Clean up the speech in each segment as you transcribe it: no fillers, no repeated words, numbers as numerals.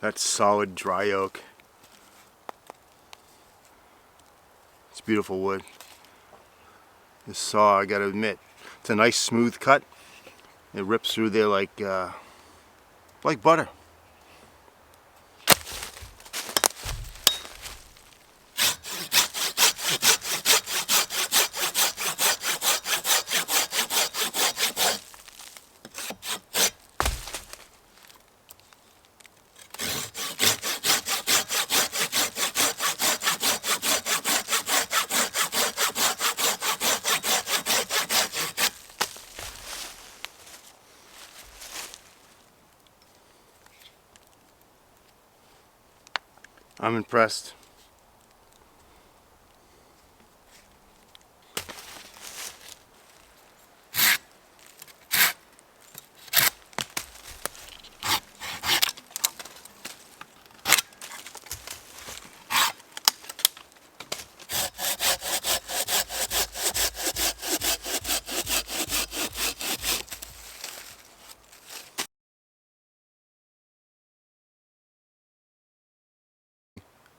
That's solid dry oak. It's beautiful wood. This saw, I gotta admit, it's a nice smooth cut. It rips through there like butter. I'm impressed.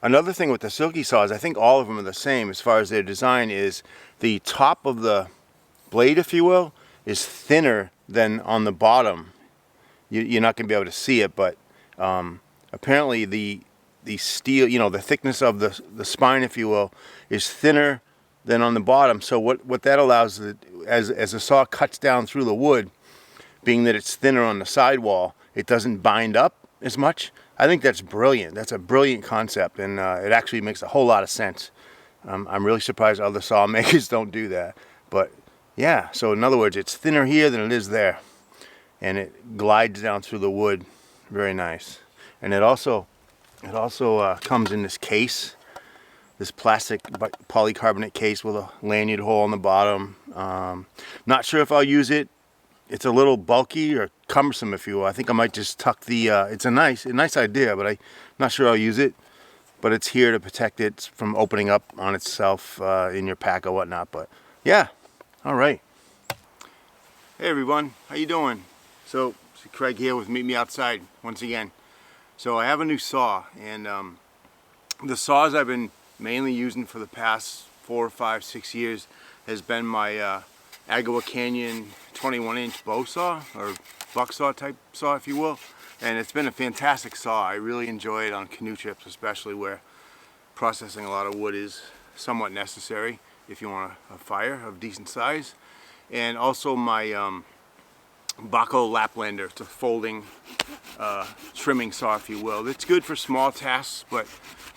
Another thing with the Silky Saws, I think all of them are the same as far as their design, is the top of the blade, if you will, is thinner than on the bottom. You're not going to be able to see it, but apparently the steel, the thickness of the spine, if you will, is thinner than on the bottom. So what that allows, as the saw cuts down through the wood, being that it's thinner on the sidewall, it doesn't bind up as much. I think that's brilliant. That's a brilliant concept, and it actually makes a whole lot of sense. I'm really surprised other saw makers don't do that. But yeah, so in other words, it's thinner here than it is there, and it glides down through the wood. Very nice. And it also comes in this case, this plastic polycarbonate case with a lanyard hole on the bottom. Not sure if I'll use it. It's a little bulky or cumbersome, if you will. I think I might just tuck the, it's a nice idea, but I'm not sure I'll use it. But it's here to protect it from opening up on itself in your pack or whatnot. But yeah, all right. Hey everyone, how you doing? So Craig here with Meet Me Outside once again. So I have a new saw, and the saws I've been mainly using for the past 4, 5, 6 years has been my Agua Canyon 21-inch bow saw, or buck saw type saw, if you will. And it's been a fantastic saw. I really enjoy it on canoe trips, especially where processing a lot of wood is somewhat necessary if you want a fire of decent size. And also my Baco Laplander. It's a folding trimming saw, if you will. It's good for small tasks, but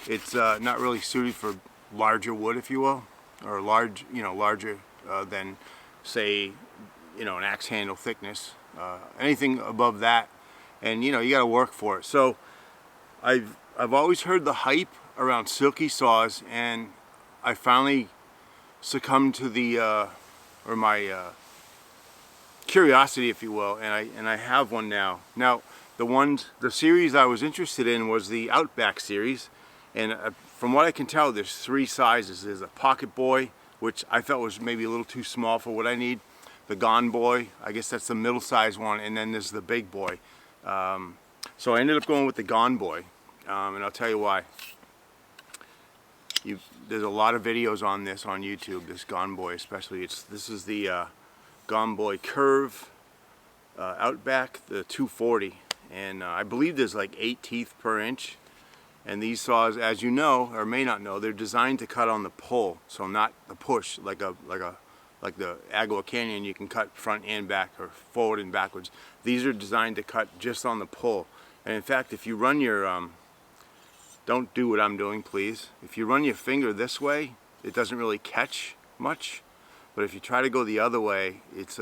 it's not really suited for larger wood, if you will, or larger than, say, an axe handle thickness. Anything above that, and you got to work for it. So I've always heard the hype around Silky saws, and I finally succumbed to my curiosity, if you will, and I have one now. Now the series I was interested in was the Outback series, and from what I can tell, there's 3 sizes. There's a Pocket Boy, which I felt was maybe a little too small for what I need. The Gomboy, I guess that's the middle size one, and then there's the Big Boy. So I ended up going with the Gomboy, and I'll tell you why. There's a lot of videos on this on YouTube, this Gomboy especially. This is the Gomboy Curve Outback, the 240, and I believe there's like 8 teeth per inch. And these saws, as you know or may not know, they're designed to cut on the pull, so not the push like the Agua Canyon. You can cut front and back, or forward and backwards. These are designed to cut just on the pull. And in fact, if you run your don't do what I'm doing, please. If you run your finger this way, it doesn't really catch much. But if you try to go the other way, it's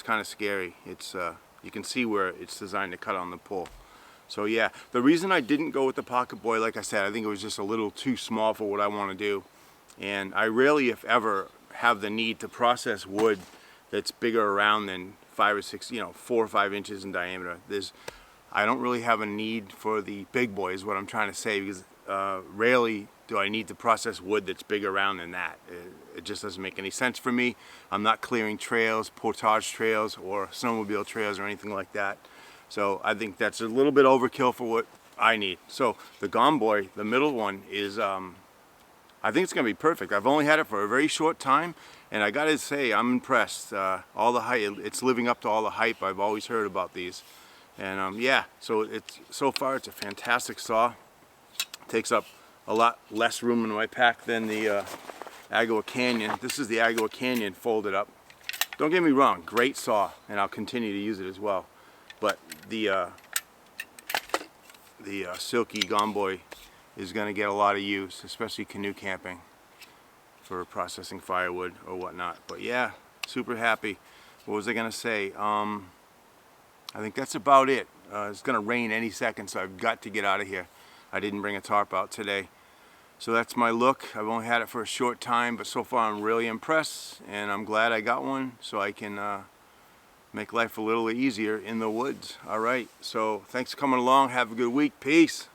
kind of scary. You can see where it's designed to cut on the pull. So yeah, the reason I didn't go with the Pocket Boy, like I said, I think it was just a little too small for what I want to do. And I rarely, if ever, have the need to process wood that's bigger around than 5 or 6, 4 or 5 inches in diameter. I don't really have a need for the Big Boy, is what I'm trying to say, because rarely do I need to process wood that's bigger around than that. It just doesn't make any sense for me. I'm not clearing trails, portage trails, or snowmobile trails or anything like that. So I think that's a little bit overkill for what I need. So the Gomboy, the middle one, is I think it's going to be perfect. I've only had it for a very short time, and I got to say I'm impressed. All the hype, it's living up to all the hype I've always heard about these. And yeah, so far it's a fantastic saw. It takes up a lot less room in my pack than the Agua Canyon. This is the Agua Canyon folded up. Don't get me wrong, great saw, and I'll continue to use it as well. But the Silky Gomboy is going to get a lot of use, especially canoe camping for processing firewood or whatnot. But yeah, super happy. What was I going to say? I think that's about it. It's going to rain any second, so I've got to get out of here. I didn't bring a tarp out today. So that's my look. I've only had it for a short time, but so far I'm really impressed, and I'm glad I got one so I can make life a little easier in the woods. All right, so thanks for coming along. Have a good week. Peace.